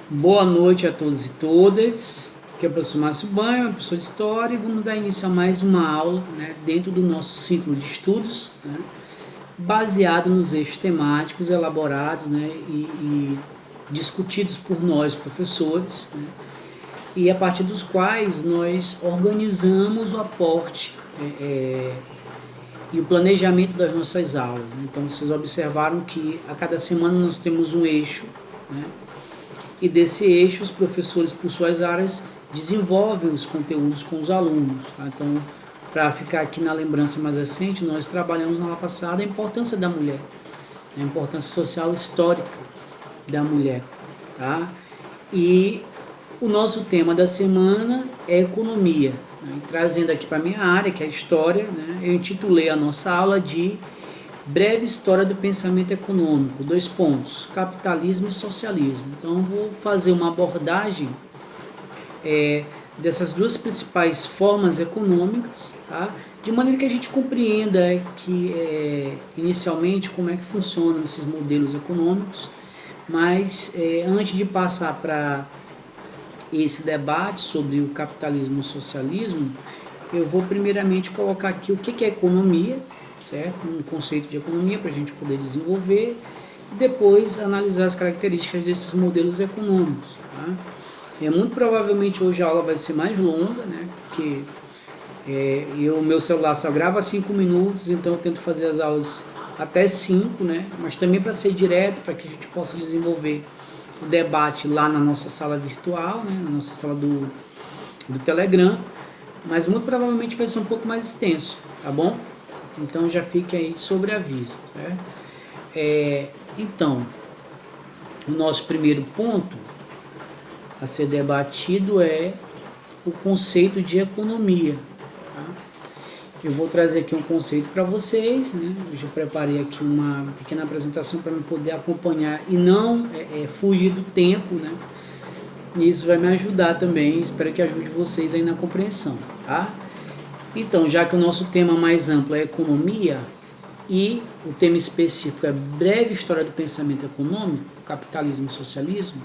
Boa noite a todos e todas. Aqui é o professor Márcio Banho, professor de História, e vamos dar início a mais uma aula, dentro do nosso ciclo de estudos, baseado nos eixos temáticos elaborados, e discutidos por nós, professores, e a partir dos quais nós organizamos o aporte e o planejamento das nossas aulas. Então, vocês observaram que a cada semana nós temos um eixo, e desse eixo os professores, por suas áreas, desenvolvem os conteúdos com os alunos. Então, para ficar aqui na lembrança mais recente, nós trabalhamos na aula passada a importância da mulher, a importância social histórica da mulher. E o nosso tema da semana é economia. Trazendo aqui para a minha área, que é a história, eu intitulei a nossa aula de Breve História do Pensamento Econômico, 2 pontos, capitalismo e socialismo. Então, vou fazer uma abordagem dessas duas principais formas econômicas, de maneira que a gente compreenda inicialmente como é que funcionam esses modelos econômicos, mas antes de passar para esse debate sobre o capitalismo e o socialismo, eu vou primeiramente colocar aqui o que é economia, certo? Um conceito de economia para a gente poder desenvolver e depois analisar as características desses modelos econômicos. Muito provavelmente hoje a aula vai ser mais longa, porque o meu celular só grava 5 minutos, então eu tento fazer as aulas até 5, mas também para ser direto, para que a gente possa desenvolver o debate lá na nossa sala virtual, na nossa sala do Telegram, mas muito provavelmente vai ser um pouco mais extenso, tá bom? Então já fique aí sobre aviso, certo? Então, o nosso primeiro ponto a ser debatido é o conceito de economia. Eu vou trazer aqui um conceito para vocês, Hoje eu preparei aqui uma pequena apresentação para me poder acompanhar e não fugir do tempo, E isso vai me ajudar também, espero que ajude vocês aí na compreensão, Então, já que o nosso tema mais amplo é economia e o tema específico é breve história do pensamento econômico, capitalismo e socialismo,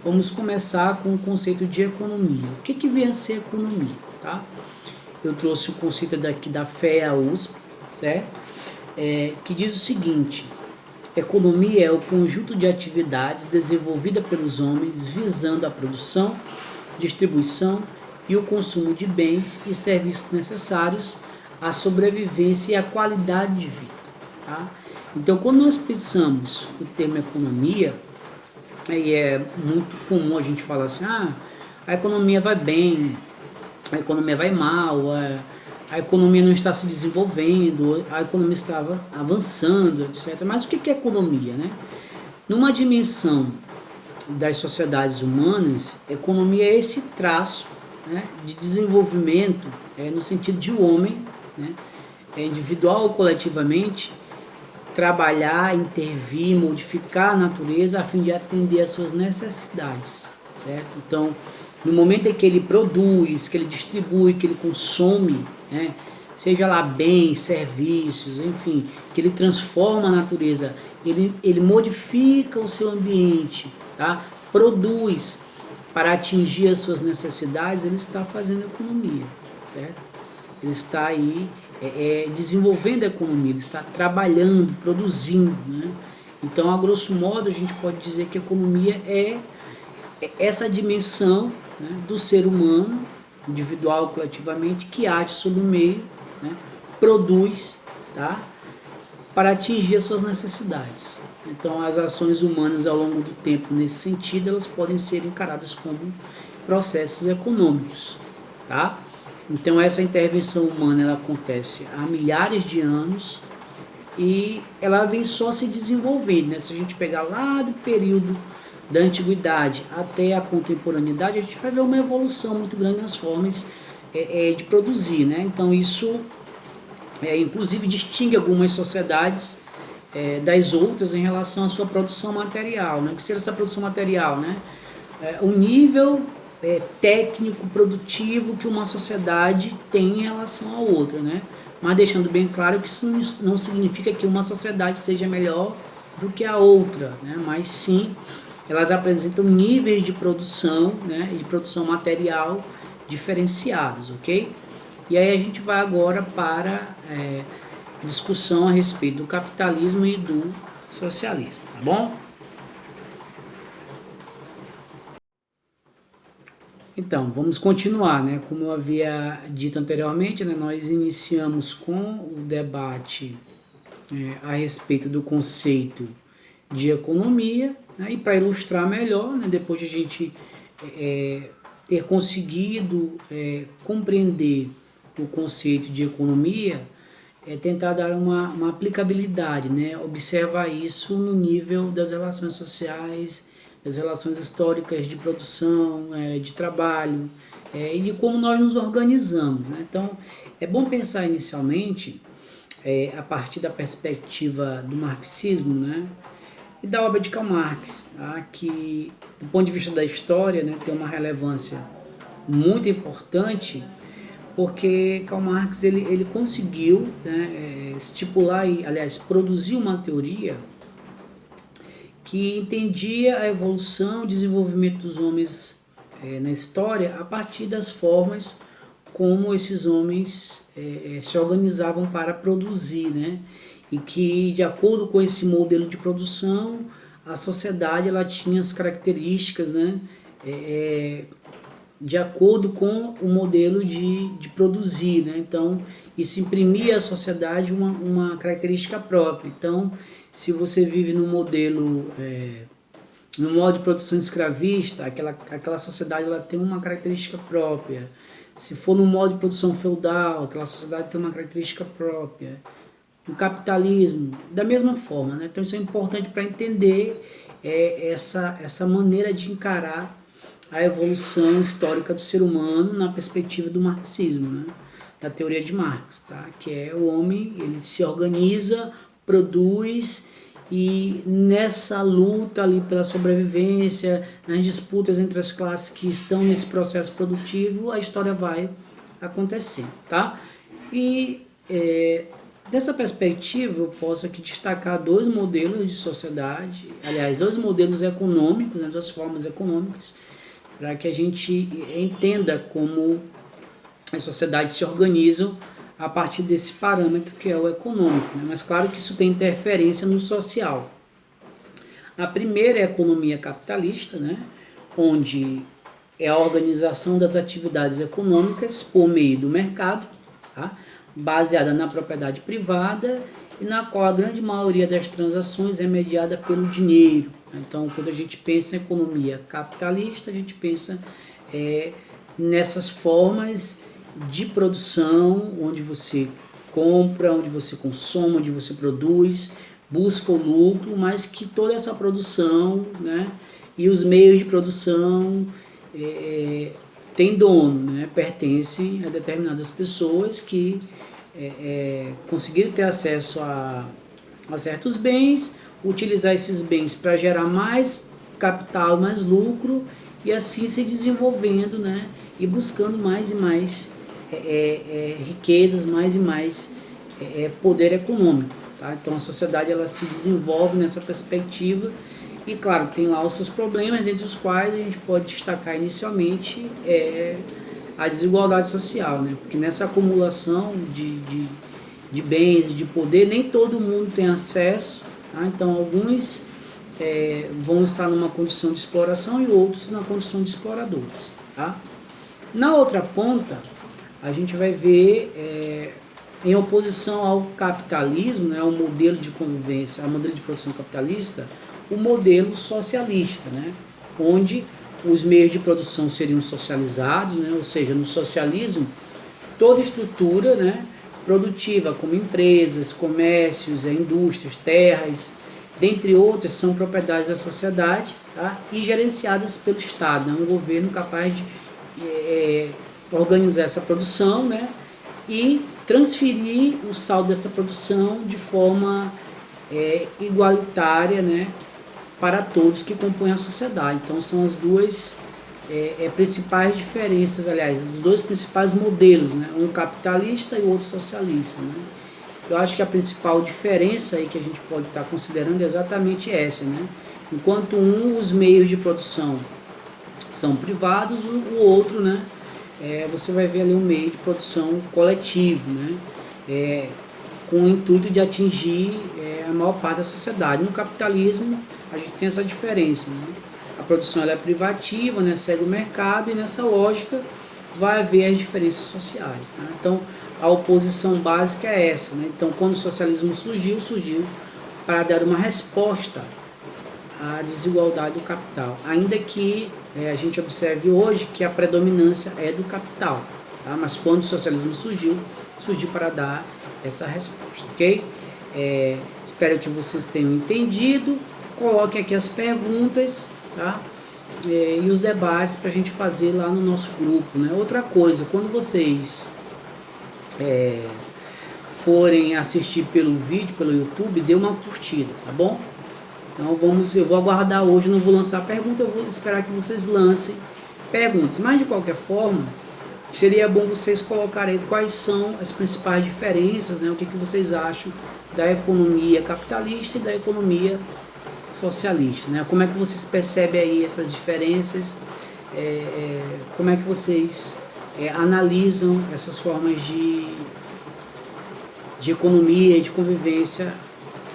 vamos começar com o conceito de economia. O que vem a ser economia, Eu trouxe o conceito daqui da FEA USP, certo? Que diz o seguinte: economia é o conjunto de atividades desenvolvida pelos homens visando a produção, distribuição e o consumo de bens e serviços necessários à sobrevivência e à qualidade de vida. Então, quando nós pensamos o termo economia, e é muito comum a gente falar assim, a economia vai bem, a economia vai mal, a economia não está se desenvolvendo, a economia estava avançando, etc. Mas o que é economia, Numa dimensão das sociedades humanas, economia é esse traço de desenvolvimento no sentido de o homem, individual ou coletivamente, trabalhar, intervir, modificar a natureza a fim de atender às suas necessidades, certo? Então, no momento em que ele produz, que ele distribui, que ele consome, seja lá bens, serviços, enfim, que ele transforma a natureza, ele modifica o seu ambiente, produz para atingir as suas necessidades, ele está fazendo economia, certo? Ele está aí desenvolvendo a economia, ele está trabalhando, produzindo, Então, a grosso modo, a gente pode dizer que a economia é essa dimensão do ser humano, individual, coletivamente, que age sobre o meio, produz, para atingir as suas necessidades. Então, as ações humanas ao longo do tempo, nesse sentido, elas podem ser encaradas como processos econômicos, Então, essa intervenção humana ela acontece há milhares de anos e ela vem só se desenvolvendo, Se a gente pegar lá do período da antiguidade até a contemporaneidade, a gente vai ver uma evolução muito grande nas formas de produzir, Então, isso, inclusive, distingue algumas sociedades das outras em relação à sua produção material, O que seria essa produção material, O nível técnico, produtivo que uma sociedade tem em relação a outra, Mas deixando bem claro que isso não significa que uma sociedade seja melhor do que a outra, Mas sim elas apresentam níveis de produção, né, de produção material diferenciados, ok? E aí a gente vai agora para discussão a respeito do capitalismo e do socialismo, tá bom? Então, vamos continuar, né? Como eu havia dito anteriormente, né, nós iniciamos com o debate a respeito do conceito de economia, né, e para ilustrar melhor, né, depois de a gente ter conseguido compreender o conceito de economia, tentar dar uma aplicabilidade, né, observar isso no nível das relações sociais, das relações históricas de produção, de trabalho, e de como nós nos organizamos, né? Então, é bom pensar inicialmente a partir da perspectiva do marxismo, né, e da obra de Karl Marx, tá, que, do ponto de vista da história, né, tem uma relevância muito importante, porque Karl Marx ele conseguiu, né, estipular e, aliás, produzir uma teoria que entendia a evolução e desenvolvimento dos homens na história a partir das formas como esses homens se organizavam para produzir, né? E que, de acordo com esse modelo de produção, a sociedade ela tinha as características, né? De acordo com o modelo de produzir, né? Então, isso imprimia à sociedade uma característica própria. Então, se você vive num modelo, no modo de produção escravista, aquela sociedade ela tem uma característica própria. Se for no modo de produção feudal, aquela sociedade tem uma característica própria. No capitalismo, da mesma forma, né? Então isso é importante para entender essa maneira de encarar a evolução histórica do ser humano na perspectiva do marxismo, né? Da teoria de Marx, tá? Que é o homem, ele se organiza, produz, e nessa luta ali pela sobrevivência, nas disputas entre as classes que estão nesse processo produtivo, a história vai acontecer, tá? E dessa perspectiva eu posso aqui destacar dois modelos de sociedade, aliás, dois modelos econômicos, né, duas formas econômicas, para que a gente entenda como as sociedades se organizam a partir desse parâmetro que é o econômico, né? Mas claro que isso tem interferência no social. A primeira é a economia capitalista, né? Onde é a organização das atividades econômicas por meio do mercado, tá? Baseada na propriedade privada e na qual a grande maioria das transações é mediada pelo dinheiro. Então, quando a gente pensa em economia capitalista, a gente pensa nessas formas de produção, onde você compra, onde você consome, onde você produz, busca o lucro, mas que toda essa produção, né, e os meios de produção tem dono, né, pertence a determinadas pessoas que conseguiram ter acesso a certos bens, utilizar esses bens para gerar mais capital, mais lucro, e assim se desenvolvendo, né, e buscando mais e mais riquezas, mais e mais poder econômico, tá? Então a sociedade ela se desenvolve nessa perspectiva e, claro, tem lá os seus problemas, entre os quais a gente pode destacar inicialmente a desigualdade social, né? Porque nessa acumulação de bens, de poder, nem todo mundo tem acesso, tá? Então alguns vão estar numa condição de exploração e outros na condição de exploradores, tá? Na outra ponta, a gente vai ver, em oposição ao capitalismo, né, ao modelo de convivência, ao modelo de produção capitalista, o modelo socialista, né, onde os meios de produção seriam socializados, né, ou seja, no socialismo, toda estrutura, né, produtiva, como empresas, comércios, indústrias, terras, dentre outras, são propriedades da sociedade, tá, e gerenciadas pelo Estado, né, um governo capaz de organizar essa produção, né, e transferir o saldo dessa produção de forma igualitária, né, para todos que compõem a sociedade. Então são as duas principais diferenças, aliás, os dois principais modelos, né, um capitalista e o outro socialista, né. Eu acho que a principal diferença aí que a gente pode estar considerando é exatamente essa, né, Enquanto os meios de produção são privados, o outro, né, você vai ver ali um meio de produção coletivo, né, com o intuito de atingir a maior parte da sociedade. No capitalismo, a gente tem essa diferença, né? A produção ela é privativa, né, segue o mercado, e nessa lógica vai haver as diferenças sociais. Tá? Então, a oposição básica é essa. Né? Então, quando o socialismo surgiu para dar uma resposta à desigualdade do capital, ainda que a gente observe hoje que a predominância é do capital, tá? Mas quando o socialismo surgiu para dar essa resposta, ok? Espero que vocês tenham entendido. Coloquem aqui as perguntas, tá? E os debates para a gente fazer lá no nosso grupo, né? Outra coisa, quando vocês forem assistir pelo vídeo, pelo YouTube, dê uma curtida, tá bom? Então eu vou aguardar hoje, não vou lançar pergunta, eu vou esperar que vocês lancem perguntas. Mas de qualquer forma, seria bom vocês colocarem quais são as principais diferenças, né? O que vocês acham da economia capitalista e da economia socialista, né? Como é que vocês percebem aí essas diferenças? Como é que vocês analisam essas formas de economia e de convivência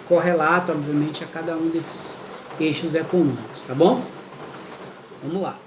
correlata, obviamente, a cada um desses eixos econômicos, tá bom? Vamos lá.